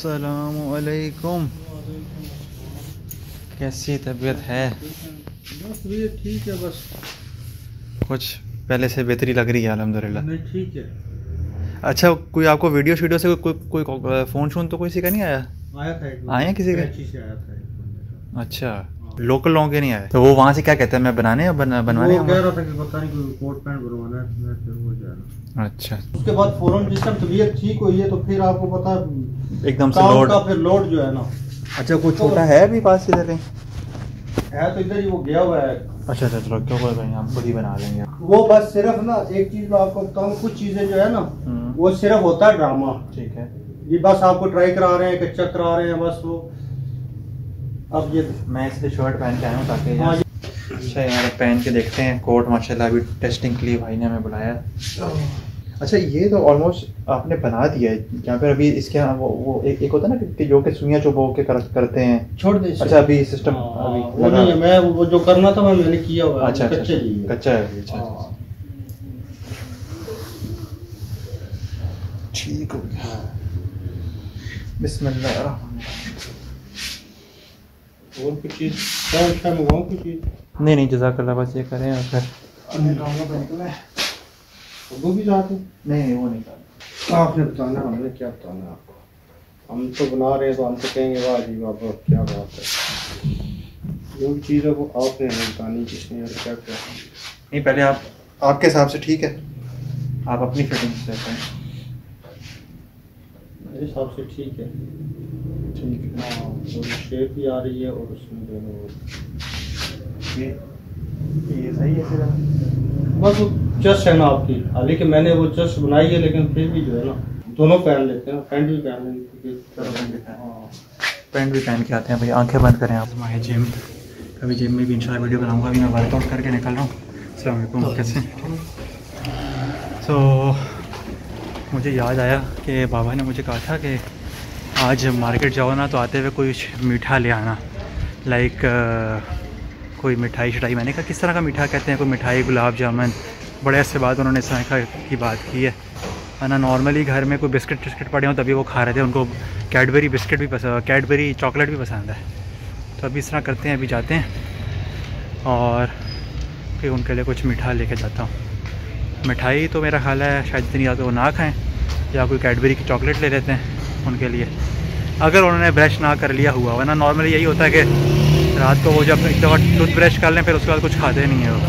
अस्सलामुअलैकुम। कैसी तबीयत है? बस ये ठीक है, बस कुछ पहले से बेहतरी लग रही है अल्हम्दुलिल्लाह। नहीं ठीक है। अच्छा, कोई आपको वीडियो शीडियो से कोई फ़ोन शोन तो किसी का नहीं आया? आया था एक आए हैं किसी के? से आया था एक बंदे का। अच्छा, लोकल लोगों के नहीं आए? तो वो वहाँ से क्या कहते हैं, मैं बनाने या बनवाने? वो कह रहा था कि पता नहीं कोई कोट पैंट बनवाना है, मैं फिर हो जाएगा। अच्छा, उसके बाद फौरन जिस टाइम तबीयत ठीक हुई है तो फिर आपको पता एकदम से काम लोड का फिर लोड जो है ना। अच्छा, कोई छोटा है अभी पास इधर कहीं? है तो इधर ही, वो गया हुआ है। अच्छा चलो, क्यों कोई नहीं, हम खुद ही बना लेंगे। वो बस सिर्फ ना एक चीज मैं आपको बताऊँ, कुछ चीजें जो है ना वो सिर्फ होता है ड्रामा। ठीक है, ये बस आपको ट्राई करा रहे हैं, कच्चा करा रहे हैं बस वो। अब ये मैं इसलिए शर्ट पहन के आया हूँ ताकि हाँ, अच्छा यार पहन के देखते हैं। कोट माशाल्लाह अभी टेस्टिंग के लिए भाई ने हमें बुलाया। अच्छा, ये तो ऑलमोस्ट आपने बना दिया है यहाँ पे। अभी इसके यहाँ वो एक होता है ना कि जो कि सुइयाँ चुभो के करते हैं, छोड़ दे। अच्छा अभी सिस्टम अभी वो नहीं है, मैं वो जो करना था मैंने किया हुआ है। अच्छा कच्चे लिए कच्चा है अभी। अच्छा ठीक हो गया। बिस्मिल्लाह। और कुछ चीज़ क्या मंगवाऊँ कुछ चीज़? नहीं जज़ाकल्लाह, बस ये करें और फिर वो भी साथ है? नहीं वो नहीं करना। आपने बताना, हमने क्या बताना है आपको। हम तो बना रहे हैं तो हम तो कहेंगे वाह जी वाह, क्या बात है। जो भी चीज़ है वो आपने हमें बतानी, जिसने क्या क्या। नहीं, पहले आपके हिसाब से ठीक है, आप अपनी फिटिंग से करें। मेरे हिसाब से ठीक है। ठीक है, हाँ, थोड़ी शेप भी आ रही है और उसमें दोनों ये सही है फिर। बस वो जस्ट है ना आपकी। हालांकि मैंने वो जस्ट बनाई है, लेकिन फिर भी जो है ना दोनों पहन लेते हैं, पैंट भी पहन लेते हैं। पैंट भी पहन के आते हैं भाई। आंखें बंद करें आप। मैं जिम, अभी जिम में भी इंशाल्लाह वीडियो बनाऊंगा। अभी मैं वर्कआउट करके निकल रहा हूँ। अस्सलाम वालेकुम, कैसे? तो मुझे याद आया कि बाबा ने मुझे कहा था कि आज मार्केट जाओ ना तो आते हुए कोई मीठा ले आना। लाइक कोई मिठाई शिठाई। मैंने कहा किस तरह का मीठा कहते हैं? कोई मिठाई, गुलाब जामुन। बड़े अच्छे बाद उन्होंने सैखा की बात की है। वरना नॉर्मली घर में कोई बिस्किट टिस्किट पड़े हों तभी वो खा रहे थे। उनको कैडबरी बिस्किट भी पसंद, कैडबरी चॉकलेट भी पसंद है। तो अभी इस तरह करते हैं, अभी जाते हैं और फिर उनके लिए कुछ मीठा लेके जाता हूँ। मिठाई तो मेरा ख्याल है शायद इतनी ज़्यादा वो ना खाएँ, या कोई कैडबरी की चॉकलेट ले लेते हैं उनके लिए, अगर उन्होंने ब्रश ना कर लिया हुआ। वरना नॉर्मली यही होता है कि रात को वो जब एक दफ़ा टूथ ब्रश कर लें फिर उसके बाद कुछ खाते नहीं है वो।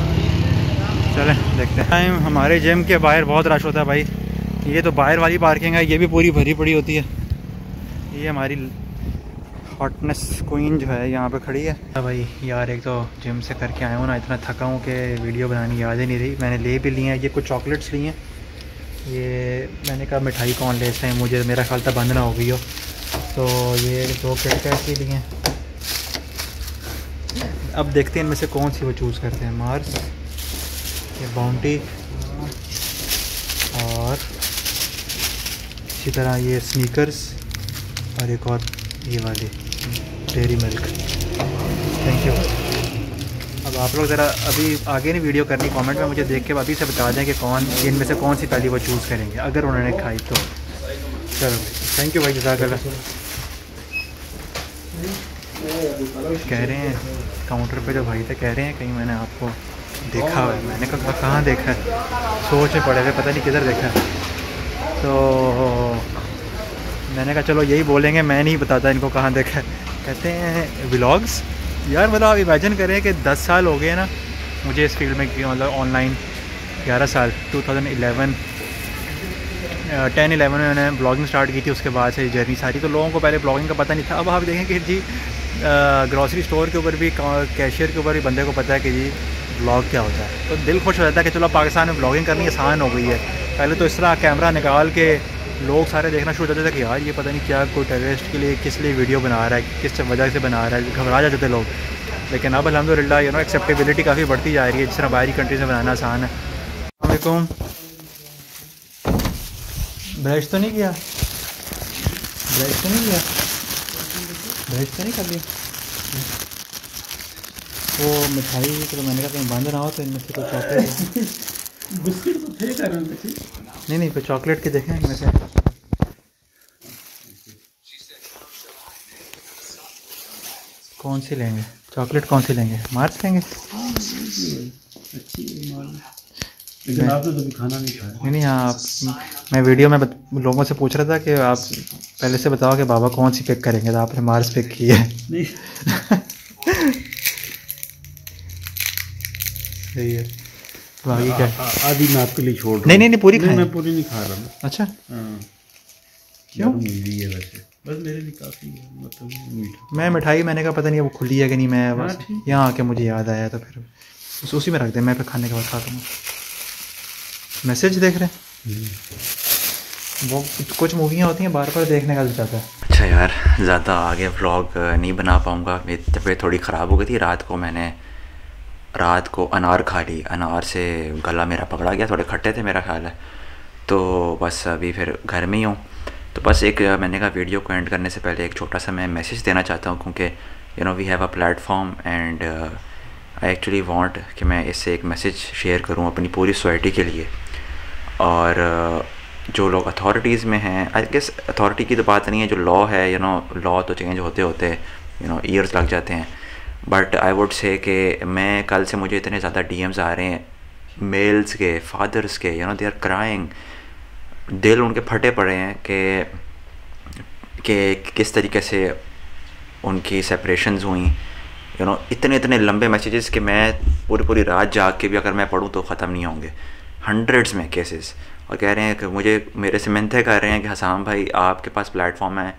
चलें देखते हैं। टाइम हमारे जिम के बाहर बहुत रश होता है भाई। ये तो बाहर वाली पार्किंग है, ये भी पूरी भरी पड़ी होती है। ये हमारी हॉटनेस क्वीन जो है यहाँ पे खड़ी है। भाई यार एक तो जिम से करके आया हूँ ना, इतना थका हूँ कि वीडियो बनानी याद ही नहीं रही। मैंने ले भी लिए हैं, ये कुछ चॉकलेट्स ली हैं। ये मैंने कहा मिठाई कौन लेते हैं, मुझे मेरा ख्याल था बंद ना हो गई हो। तो ये 2 किटकैट के लिए हैं। अब देखते हैं इनमें से कौन सी वो चूज़ करते हैं। मार्स, ये बाउंटी, और इसी तरह ये स्नीकर्स, और एक और ये वाली डेयरी मिल्क। Thank you. अब आप लोग ज़रा अभी आगे नहीं वीडियो करनी, कमेंट में मुझे देख के अभी से बता दें कि कौन इनमें से कौन सी पहली वो चूज़ करेंगे अगर उन्होंने खाई तो। चलो थैंक यू भाई, जज़ाकल्लाह। कह रहे हैं काउंटर पे जो भाई थे, कह रहे हैं कहीं मैंने आपको देखा हुआ है। मैंने कहा कहाँ देखा है, सोच में पड़े हुए, पता नहीं किधर देखा है। तो मैंने कहा चलो यही बोलेंगे, मैं नहीं बताता इनको कहाँ देखा है। कहते हैं व्लॉग्स। यार मतलब आप इमेजिन करें कि 10 साल हो गए ना मुझे इस फील्ड में, मतलब ऑनलाइन 11 साल। 2011 10-11 में मैंने ब्लॉगिंग स्टार्ट की थी। उसके बाद से जर्नी सारी, तो लोगों को पहले ब्लॉगिंग का पता नहीं था। अब आप देखें कि जी ग्रॉसरी स्टोर के ऊपर भी, कैशियर के ऊपर भी बंदे को पता है कि जी ब्लॉग क्या होता है। तो दिल खुश हो जाता है कि चलो पाकिस्तान में ब्लॉगिंग करनी आसान हो गई है। पहले तो इस तरह कैमरा निकाल के लोग सारे देखना शुरू हो जाते थे कि यार ये पता नहीं क्या, कोई टेररिस्ट के लिए किस लिए वीडियो बना रहा है, किस वजह से बना रहा है, घबरा जाते थे लोग। लेकिन अब अल्हम्दुलिल्लाह यू नो एक्सेप्टेबिलिटी काफ़ी बढ़ती जा रही है। जिस तरह बाहरी कंट्री से बनाना आसान है। अस्सलाम वालेकुम। ब्रश तो नहीं किया? ब्रश तो नहीं किया? ब्रश तो नहीं कर ली? वो मिठाई तो मैंने कहा कहीं बंद ना हो, तो इनमें से कोई चॉकलेट बिस्किट तो थे घर में। नहीं कोई चॉकलेट के देखें इनमें से। कौन सी लेंगे? चॉकलेट कौन सी लेंगे? मार्स लेंगे? अच्छी लेकिन आपने तो खाना नहीं खाया। नहीं आप, मैं वीडियो में लोगों से पूछ रहा था कि आप पहले से बताओ कि बाबा कौन सी पिक करेंगे, तो आपने मार्स पिक की है। नहीं सही है। तो आगे क्या? आधी मैं आपके लिए छोड़ रहा हूँ। नहीं पूरी खाएं। मैं पूरी नहीं खा रहा हूँ। अच्छा हाँ क्यों? मीठी है वैसे, बस मेरे लिए काफ़ी है, मतलब मीठा। मैं मिठाई मैंने कहा पता नहीं वो खुली है कि नहीं, मैं बस ठीक है। यहाँ आके मुझे याद आया तो फिर उसी में रख दे, मैं फिर खाने के बाद खाता हूँ। मैसेज देख रहे हैं वो कुछ मूवियाँ होती हैं बार बार देखने का दिल चाहता है। अच्छा यार, ज़्यादा आगे व्लॉग नहीं बना पाऊँगा, मेरी तबीयत थोड़ी ख़राब हो गई थी। रात को अनार खा ली, अनार से गला मेरा पकड़ा गया, थोड़े खट्टे थे मेरा ख्याल है। तो बस अभी फिर घर में ही हूँ। तो बस एक मैंने कहा वीडियो को एंड करने से पहले एक छोटा सा मैं मैसेज देना चाहता हूँ, क्योंकि you know we have a platform and I actually want कि मैं इससे एक मैसेज शेयर करूँ अपनी पूरी सोसाइटी के लिए। और जो लोग अथॉरिटीज़ में हैं, आई गेस अथॉरिटी की तो बात नहीं है, जो लॉ है, यू नो लॉ तो चेंज होते होते यू नो ईयर्स लग जाते हैं। बट आई वुड से कि मैं कल से मुझे इतने ज़्यादा डीएम्स आ रहे हैं मेल्स के, फादर्स के, you know they are crying, दिल उनके फटे पड़े हैं कि किस तरीके से उनकी सेपरेशंस हुई, यू नो इतने लंबे मैसेजेस कि मैं पूरी रात जाग के भी अगर मैं पढ़ूँ तो ख़त्म नहीं होंगे, हंड्रेड्स में केसेस। और कह रहे हैं कि मेरे से मिन्नतें कर रहे हैं कि हसाम भाई आपके पास प्लेटफॉर्म है,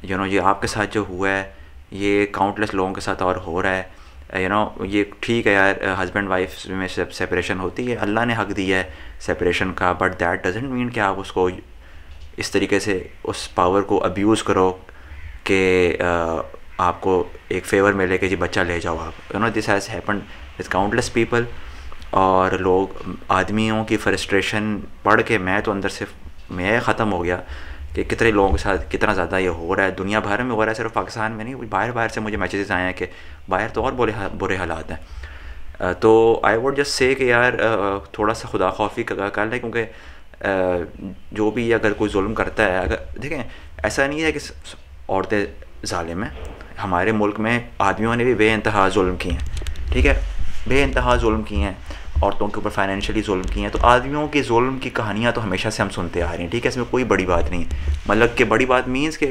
यू नो ये आपके साथ जो हुआ है ये काउंटलेस लोगों के साथ और हो रहा है, यू नो ये ठीक है यार, हस्बैंड वाइफ में सेपरेशन होती है, अल्लाह ने हक दिया है सेपरेशन का, बट दैट डजेंट मीन कि आप उसको इस तरीके से उस पावर को अब्यूज़ करो कि आपको एक फेवर मिले कि जी बच्चा ले जाओ आप, you know this has happened with countless people. और लोग आदमियों की फ्रस्ट्रेशन पढ़ के मैं तो अंदर से मैं ख़त्म हो गया कि कितने लोगों के साथ कितना ज़्यादा ये हो रहा है, दुनिया भर में हो रहा है, सिर्फ पाकिस्तान में नहीं, बाहर से मुझे मैसेजेस आए हैं कि बाहर तो और बुरे हालात हैं। तो आई वुड जस्ट से कि यार थोड़ा सा खुदा खौफी कर लें, क्योंकि जो भी अगर कोई जुल्म करता है, अगर देखें ऐसा नहीं है कि औरतें ज़ालिम हैं, हमारे मुल्क में आदमियों ने भी बेइंतहा जुल्म किए हैं, ठीक है, बेइंतहा जुल्म किए हैं, औरतों के ऊपर फाइनेंशियली जुल्म किए हैं। तो आदमियों के जुल्म की कहानियाँ तो हमेशा से हम सुनते आ रहे हैं, ठीक है, इसमें कोई बड़ी बात नहीं, मतलब कि बड़ी बात मीन्स कि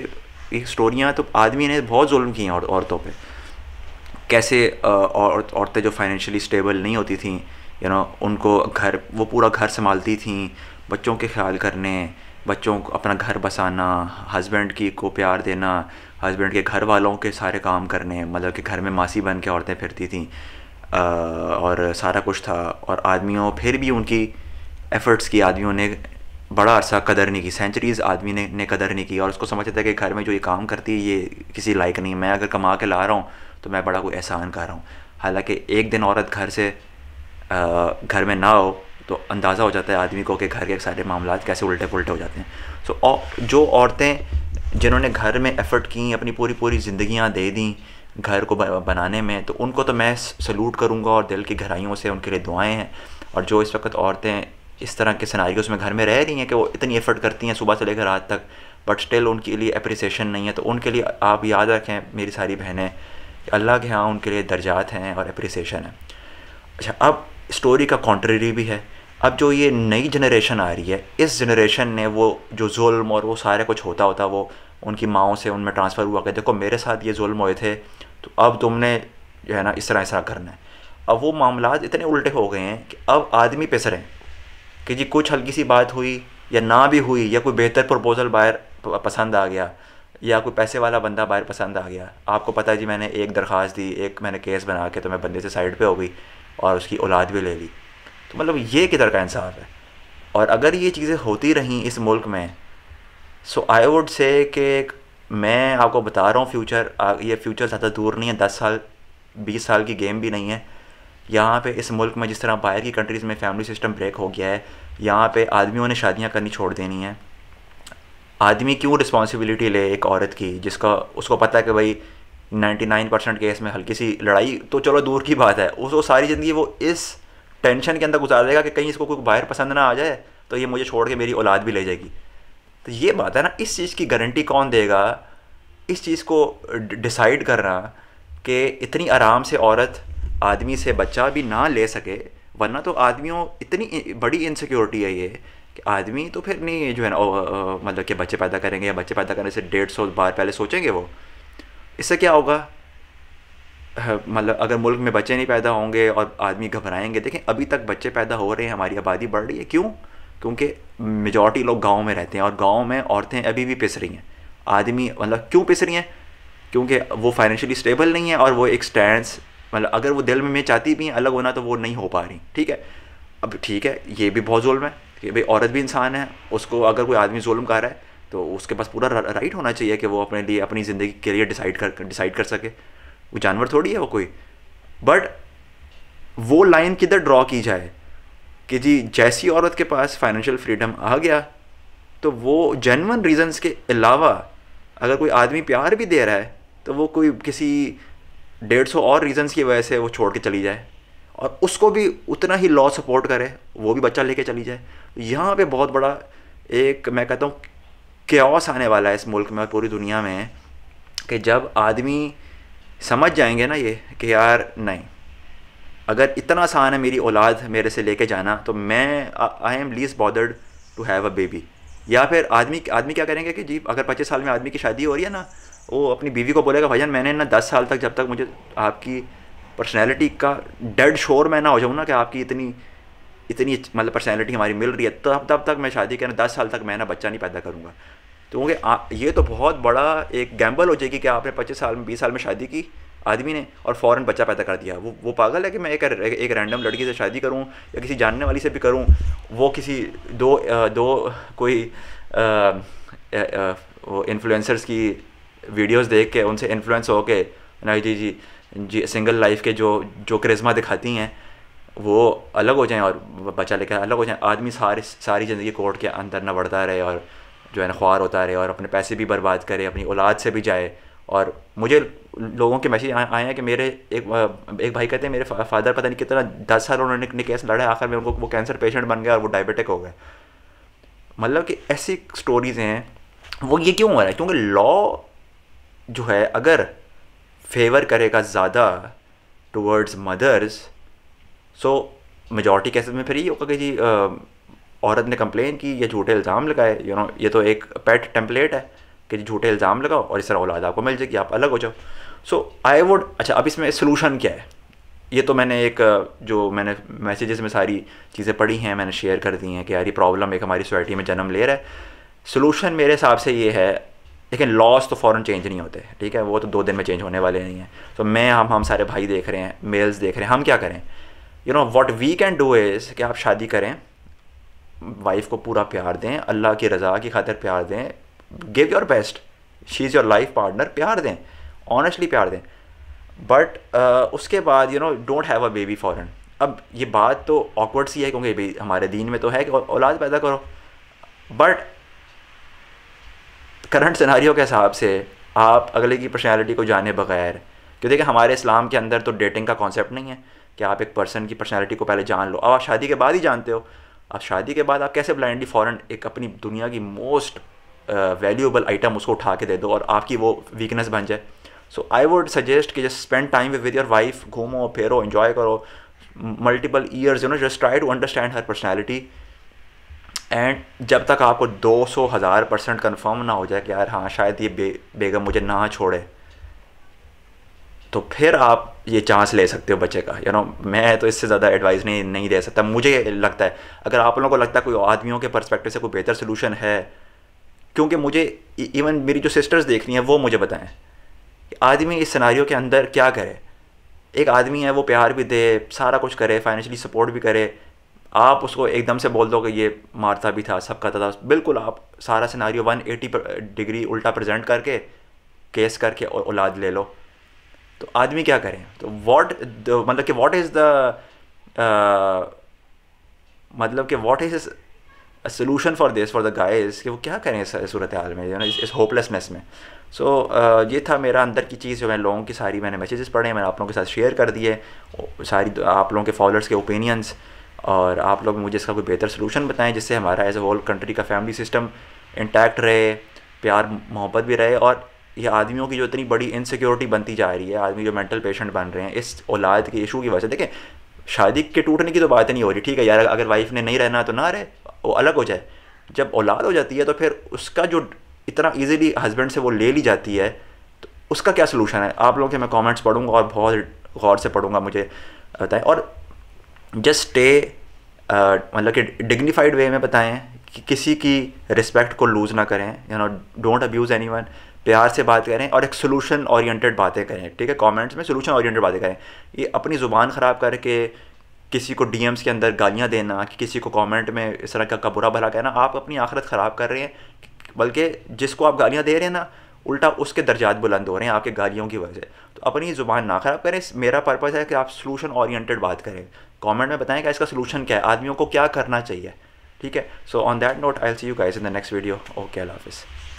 एक स्टोरियाँ तो आदमी ने बहुत जुल्म किए हैं औरतों पे, कैसे औरतें जो फाइनेंशियली स्टेबल नहीं होती थी, यू नो उनको वो पूरा घर संभालती थी, बच्चों के ख्याल करने, बच्चों को अपना घर बसाना, हस्बैंड को प्यार देना, हस्बैंड के घर वालों के सारे काम करने, मतलब कि घर में मासी बन के औरतें फिरती थीं और सारा कुछ था। और आदमियों फिर भी उनकी एफ़र्ट्स की आदमियों ने बड़ा अरसा कदर नहीं की, सेंचुरीज़ आदमी ने कदर नहीं की, और उसको समझते थे कि घर में जो ये काम करती है ये किसी लायक नहीं, मैं अगर कमा के ला रहा हूँ तो मैं बड़ा कोई एहसान कर रहा हूँ। हालांकि एक दिन औरत घर में ना हो तो अंदाज़ा हो जाता है आदमी को कि घर के सारे मामलात कैसे उल्टे पुल्टे हो जाते हैं। सो जो औरतें जिन्होंने घर में एफ़र्ट की, अपनी पूरी ज़िंदगियाँ दे दी घर को बनाने में, तो उनको तो मैं सलूट करूँगा और दिल की गहराइयों से उनके लिए दुआएं हैं। और जो इस वक्त औरतें इस तरह के सिनारियोज़ में घर में रह रही हैं कि वो इतनी एफ़र्ट करती हैं सुबह से लेकर रात तक, बट स्टिल उनके लिए अप्रिसिएशन नहीं है, तो उनके लिए आप याद रखें मेरी सारी बहनें, अल्लाह के यहाँ उनके लिए दर्जात हैं और अप्रिसिएशन है। अच्छा, अब स्टोरी का कॉन्ट्रेरी भी है। अब जो ये नई जनरेशन आ रही है, इस जनरेशन ने वो जो जुल्म और वो सारे कुछ होता वो उनकी माओं से उनमें ट्रांसफ़र हुआ कि देखो मेरे साथ ये जुल्म हुए थे तो अब तुमने जो है ना इस तरह करना है। अब वो मामलात इतने उल्टे हो गए हैं कि अब आदमी पे सरें कि जी कुछ हल्की सी बात हुई या ना भी हुई, या कोई बेहतर प्रपोज़ल बाहर पसंद आ गया, या कोई पैसे वाला बंदा बाहर पसंद आ गया, आपको पता है जी मैंने एक दरख्वास्त दी, एक मैंने केस बना के तो मैं बंदे से साइड पे हो गई और उसकी औलाद भी ले ली, तो मतलब ये किधर का इंसाफ है। और अगर ये चीज़ें होती रहीं इस मुल्क में, सो आई वुड से कि मैं आपको बता रहा हूँ ये फ्यूचर ज़्यादा दूर नहीं है, 10 साल 20 साल की गेम भी नहीं है। यहाँ पे इस मुल्क में जिस तरह बाहर की कंट्रीज़ में फैमिली सिस्टम ब्रेक हो गया है, यहाँ पे आदमियों ने शादियाँ करनी छोड़ देनी है। आदमी क्यों रिस्पॉन्सिबिलिटी ले एक औरत की जिसका उसको पता है कि भाई 99% केस में हल्की सी लड़ाई तो चलो दूर की बात है, उसको सारी ज़िंदगी वो इस टेंशन के अंदर गुजार देगा कि कहीं इसको कोई बाहर पसंद ना आ जाए तो ये मुझे छोड़ के मेरी औलाद भी ले जाएगी। तो ये बात है ना, इस चीज़ की गारंटी कौन देगा, इस चीज़ को डिसाइड करना कि इतनी आराम से औरत आदमी से बच्चा भी ना ले सके, वरना तो आदमियों इतनी बड़ी इनसिक्योरिटी है ये कि आदमी तो फिर नहीं जो है ना मतलब कि बच्चे पैदा करेंगे या बच्चे पैदा करने से 150 बार पहले सोचेंगे वो। इससे क्या होगा, मतलब अगर मुल्क में बच्चे नहीं पैदा होंगे और आदमी घबराएंगे। देखें अभी तक बच्चे पैदा हो रहे हैं, हमारी आबादी बढ़ रही है, क्यों? क्योंकि मेजॉरिटी लोग गांव में रहते हैं और गांव में औरतें अभी भी पिस रही हैं। आदमी मतलब क्यों पिस रही हैं? क्योंकि वो फाइनेंशियली स्टेबल नहीं है और वो एक स्टैंड्स मतलब अगर वो दिल में चाहती भी हैं अलग होना तो वो नहीं हो पा रही। ठीक है, अब ठीक है, ये भी बहुत जुल्म है कि भाई औरत भी इंसान है, उसको अगर कोई आदमी जुल्म कर रहा है तो उसके पास पूरा राइट होना चाहिए कि वो अपने लिए अपनी ज़िंदगी के लिए डिसाइड कर सके। वो जानवर थोड़ी है वो कोई। बट वो लाइन किधर ड्रॉ की जाए कि जी जैसी औरत के पास फाइनेंशियल फ्रीडम आ गया तो वो जेन्युइन रीजंस के अलावा अगर कोई आदमी प्यार भी दे रहा है तो वो कोई किसी 150 और रीजंस की वजह से वो छोड़ के चली जाए और उसको भी उतना ही लॉ सपोर्ट करे, वो भी बच्चा लेके चली जाए। यहाँ पे बहुत बड़ा एक मैं कहता हूँ केओस आने वाला है इस मुल्क में और पूरी दुनिया में कि जब आदमी समझ जाएंगे ना ये कि यार नहीं, अगर इतना आसान है मेरी औलाद मेरे से लेके जाना तो मैं I am least bothered to have a baby. या फिर आदमी क्या करेंगे कि जी अगर 25 साल में आदमी की शादी हो रही है ना, वो अपनी बीवी को बोलेगा भाईजान मैंने ना 10 साल तक जब तक मुझे आपकी पर्सनैलिटी का डेड श्योर मैं ना हो जाऊँ ना कि आपकी इतनी मतलब पर्सनैलिटी हमारी मिल रही है तब तक मैं शादी करना 10 साल तक मैं ना बच्चा नहीं पैदा करूँगा। तो क्योंकि ये तो बहुत बड़ा एक गैम्बल हो जाएगी कि आपने 25 साल में 20 साल में शादी की आदमी ने और फ़ौरन बच्चा पैदा कर दिया। वो पागल है कि मैं एक रैंडम लड़की से शादी करूं या किसी जानने वाली से भी करूं, वो किसी दो कोई वो इन्फ्लुएंसर्स की वीडियोस देख के उनसे इन्फ्लुएंस हो के ना जी सिंगल लाइफ के जो करिश्मा दिखाती हैं वो अलग हो जाएं और बच्चा लेकर अलग हो जाएं। आदमी सारी ज़िंदगी कोर्ट के अंदर न बढ़ता रहे और जो है ना ख्वार होता रहे और अपने पैसे भी बर्बाद करे, अपनी औलाद से भी जाए। और मुझे लोगों के मैसेज आए हैं कि मेरे एक भाई कहते हैं मेरे फादर पता नहीं कितना 10 साल उन्होंने केस लड़ा, आखिर में उनको वो कैंसर पेशेंट बन गया और वो डायबिटिक हो गए। मतलब कि ऐसी स्टोरीज़ हैं। वो ये क्यों हो रहा है? क्योंकि लॉ जो है अगर फेवर करेगा ज़्यादा towards mothers, so majority cases में फिर ये होगा कि जी औरत ने कंप्लेन की या झूठे इल्ज़ाम लगाए, ये तो एक पेट टेम्पलेट है कि झूठे इल्ज़ाम लगाओ और इस तरह औलाद आपको मिल जाएगी, आप अलग हो जाओ। सो आई वुड अच्छा अब इसमें सोल्यूशन क्या है? ये तो मैंने मैंने मैसेजेस में सारी चीज़ें पढ़ी हैं, मैंने शेयर कर दी हैं कि यार ये प्रॉब्लम एक हमारी सोसाइटी में जन्म ले रहा है। सोल्यूशन मेरे हिसाब से ये है, लेकिन लॉज तो फ़ौरन चेंज नहीं होते, ठीक है, वो तो 2 दिन में चेंज होने वाले नहीं हैं। तो हम सारे भाई देख रहे हैं, मेल्स देख रहे हैं, हम क्या करें? What we can do is कि आप शादी करें, वाइफ को पूरा प्यार दें, अल्लाह की रज़ा की खातिर प्यार दें, give your best, she is your life partner, प्यार दें, ऑनेस्टली प्यार दें। बट उसके बाद डोंट हैव अ बेबी फ़ौरन। अब ये बात तो ऑकवर्ड सी है क्योंकि भाई हमारे दीन में तो है कि औलाद पैदा करो, बट करंट सिनारियो के हिसाब से आप अगले की पर्सनैलिटी को जाने बगैर, क्योंकि देखिए हमारे इस्लाम के अंदर तो डेटिंग का कॉन्सेप्ट नहीं है कि आप एक पर्सन की पर्सनैलिटी को पहले जान लो, अब आप शादी के बाद ही जानते हो। अब शादी के बाद आप कैसे ब्लाइंडली फ़ौरन एक अपनी दुनिया की मोस्ट वैल्यूएबल आइटम उसको उठा के दे दो और आपकी वो वीकनेस बन जाए? सो आई वुड सजेस्ट कि just spend time with your wife, घूमो फिरो, एंजॉय करो multiple years, just try to understand her personality. And जब तक आपको 200,000% कन्फर्म ना हो जाए कि यार हाँ शायद ये बेगम मुझे ना छोड़े, तो फिर आप ये चांस ले सकते हो बच्चे का। मैं तो इससे ज़्यादा एडवाइस नहीं दे सकता। मुझे लगता है अगर आप लोगों को लगता है कोई आदमियों के पर्सपेक्टिव से कोई बेहतर सोल्यूशन है, क्योंकि मुझे इवन मेरी जो सिस्टर्स देख रही हैं वो मुझे बताएं कि आदमी इस सिनारियो के अंदर क्या करे। एक आदमी है वो प्यार भी दे, सारा कुछ करे, फाइनेंशियली सपोर्ट भी करे, आप उसको एकदम से बोल दो कि ये मारता भी था, सब करता था, बिल्कुल आप सारा सिनारियो 180 डिग्री उल्टा प्रेजेंट करके केस करके औलाद ले लो, तो आदमी क्या करें? तो मतलब कि what is solution for this for the guys कि वो क्या करें इस सूरत हाल में, इस होपलेसनेस में। सो ये था मेरा अंदर की चीज़ जो मैं लोगों की सारी मैंने मैसेजेस पढ़े, मैंने आप लोगों के साथ शेयर कर दिए सारी आप लोगों के फॉलोअर्स के ओपिनियंस, और आप लोग मुझे इसका कोई बेहतर सोल्यूशन बताएं जिससे हमारा एज ए होल कंट्री का फैमिली सिस्टम इंटैक्ट रहे, प्यार मोहब्बत भी रहे और ये आदमियों की जो इतनी बड़ी इनसिक्योरिटी बनती जा रही है, आदमी जो मेंटल पेशेंट बन रहे हैं इस औलाद के इशू की वजह से। देखें, शादी के टूटने की तो बात नहीं हो रही, ठीक है यार, अगर वाइफ ने नहीं रहना तो ना रहे, वो अलग हो जाए। जब औलाद हो जाती है तो फिर उसका जो इतना ईजीली हस्बैंड से वो ले ली जाती है, तो उसका क्या सोल्यूशन है? आप लोगों के मैं कमेंट्स पढ़ूंगा और बहुत गौर से पढ़ूंगा, मुझे बताएं। और जस्ट स्टे मतलब कि डिग्निफाइड वे में बताएं कि किसी की रिस्पेक्ट को लूज़ ना करें, you know, don't abuse anyone, प्यार से बात करें और एक सोल्यूशन ओरिएंटेड बातें करें, ठीक है? कमेंट्स में सोल्यूशन ओरिएंटेड बातें करें। ये अपनी ज़ुबान ख़राब करके किसी को डीएम्स के अंदर गालियाँ देना, कि किसी को कमेंट में इस तरह का बुरा भला कहना, आप अपनी आखिरत ख़राब कर रहे हैं। बल्कि जिसको आप गालियाँ दे रहे हैं ना, उल्टा उसके दर्जात बुलंद हो रहे हैं आपके गालियों की वजह से। तो अपनी ज़ुबान ना ख़राब करें। मेरा पर्पज़ है कि आप सोल्यूशन ओरिएंटेड बात करें, कमेंट में बताएं कि इसका सोल्यूशन क्या है, आदमियों को क्या करना चाहिए, ठीक है? So on that note I will see you guys in the next video. Okay, Allah हाफ़िज़।